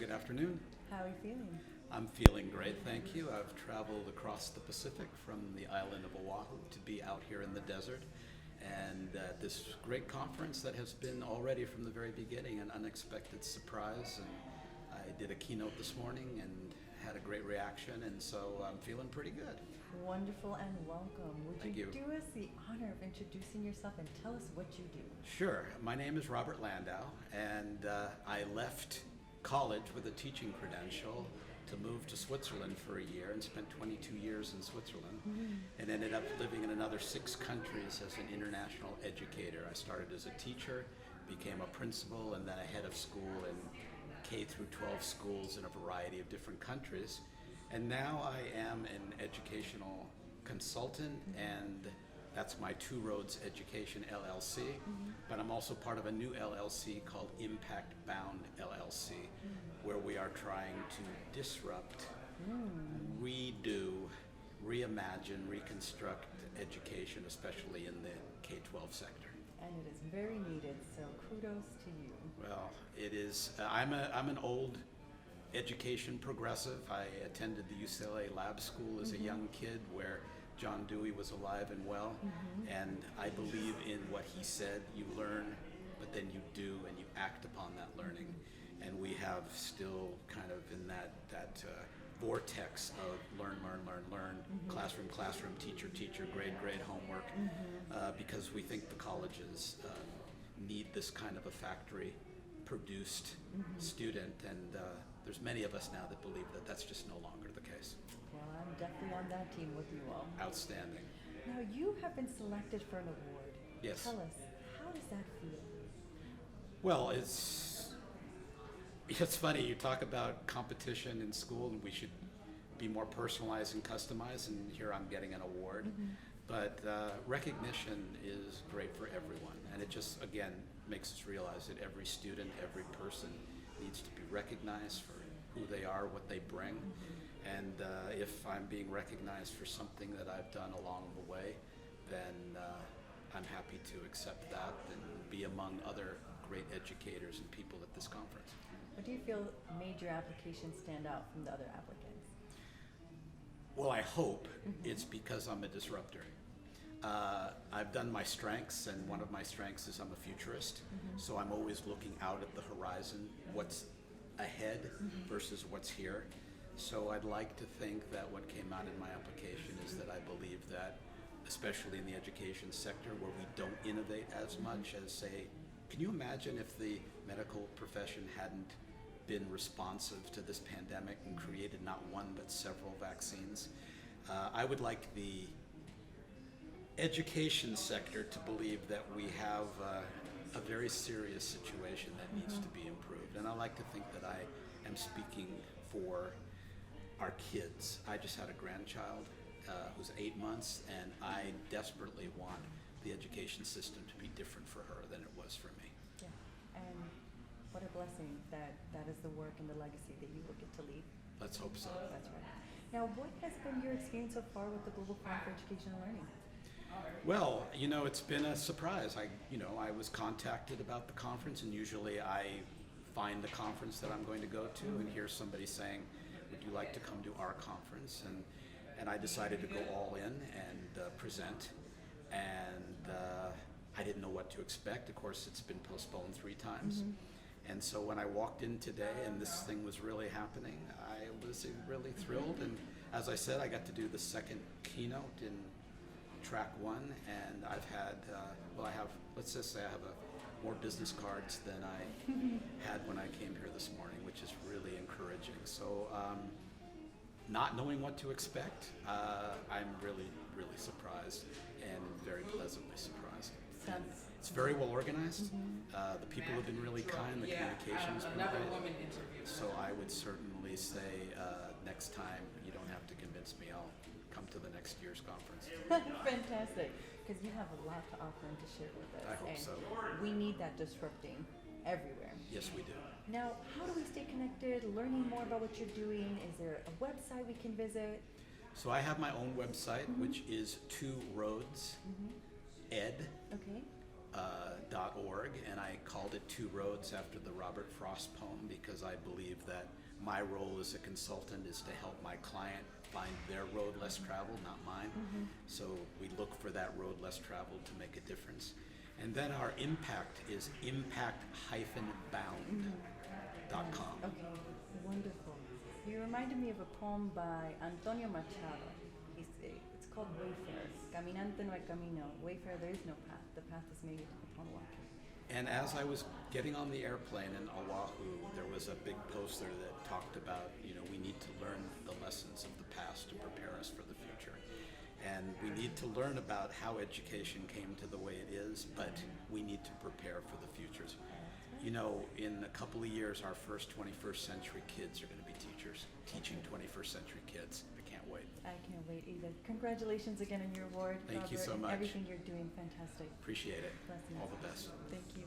good afternoon. How are you feeling? I'm feeling great, thank you. I've traveled across the Pacific from the island of Oahu to be out here in the desert and at this great conference that has been already from the very beginning an unexpected surprise. And I did a keynote this morning and had a great reaction, and so I'm feeling pretty good. Wonderful and welcome. Would Thank you. do us the honor of introducing yourself and tell us what you do? Sure. My name is Robert Landau, and I left college with a teaching credential to move to Switzerland for a year and spent 22 years in Switzerland and ended up living in another 6 countries as an international educator. I started as a teacher, became a principal, and then a head of school in K through 12 schools in a variety of different countries. And now I am an educational consultant, and that's my Two Roads Education LLC, but I'm also part of a new LLC called Impact Bound LLC, where we are trying to disrupt, redo, reimagine, reconstruct education, especially in the K-12 sector. And it is very needed, so kudos to you. Well, it is. I'm an old education progressive. I attended the UCLA Lab School as a young kid, where John Dewey was alive and well, and I believe in what he said. You learn, but then you do, and you act upon that learning. And we have still kind of in that vortex of learn, classroom, teacher, grade, homework, because we think the colleges need this kind of a factory-produced student, and there's many of us now that believe that that's just no longer the case. Well, I'm definitely on that team with you all. Outstanding. Now, you have been selected for an award. Yes. Tell us, how does that feel? Well, it's funny, you talk about competition in school, and we should be more personalized and customized, and here I'm getting an award. But recognition is great for everyone, and it just, again, makes us realize that every student, every person needs to be recognized for who they are, what they bring. And if I'm being recognized for something that I've done along the way, then I'm happy to accept that and be among other great educators and people at this conference. What do you feel made your application stand out from the other applicants? Well, I hope it's because I'm a disruptor. I've done my strengths, and one of my strengths is I'm a futurist, so I'm always looking out at the horizon, what's ahead versus what's here. So I'd like to think that what came out in my application is that I believe that, especially in the education sector where we don't innovate as much as, say, can you imagine if the medical profession hadn't been responsive to this pandemic and created not one but several vaccines? I would like the education sector to believe that we have a very serious situation that needs to be improved. And I like to think that I am speaking for our kids. I just had a grandchild who's 8 months, and I desperately want the education system to be different for her than it was for me. Yeah, and what a blessing that is the work and the legacy that you will get to leave. Let's hope so. That's right. Now, what has been your experience so far with the Global Fund for Education and Learning? Well, it's been a surprise. I was contacted about the conference, and usually I find the conference that I'm going to go to and hear somebody saying, would you like to come to our conference? And I decided to go all in and present, and I didn't know what to expect. Of course, it's been postponed 3 times. And so when I walked in today and this thing was really happening, I was really thrilled. And as I said, I got to do the second keynote in track 1, and I've had, let's just say I have more business cards than I had when I came here this morning, which is really encouraging. So not knowing what to expect, I'm really, really surprised and very pleasantly surprised. And it's very well organized. The people have been really kind. The communication's been great. So I would certainly say next time you don't have to convince me. I'll come to the next year's conference. Fantastic, because you have a lot to offer and to share with us. I hope and so. We need that disrupting everywhere. Yes, we do. Now, how do we stay connected, learning more about what you're doing? Is there a website we can visit? So I have my own website, which is Two Roads Ed. Okay. .org, and I called it Two Roads after the Robert Frost poem because I believe that my role as a consultant is to help my client find their road less traveled, not mine. So we look for that road less traveled to make a difference. And then our impact is impact-bound.com. Okay, wonderful. You reminded me of a poem by Antonio Machado. It's called Wayfarer. Caminante no hay camino. Wayfarer, there is no path. The path is made upon walking. And as I was getting on the airplane in Oahu, there was a big poster that talked about, we need to learn the lessons of the past to prepare us for the future. And we need to learn about how education came to the way it is, but we need to prepare for the futures. In a couple of years, our first 21st century kids are going to be teachers, teaching 21st century kids. I can't wait. I can't wait either. Congratulations again on your award, Thank you Robert, so and much. everything you're doing. Fantastic. Appreciate it. Blessings. All the best. Thank you.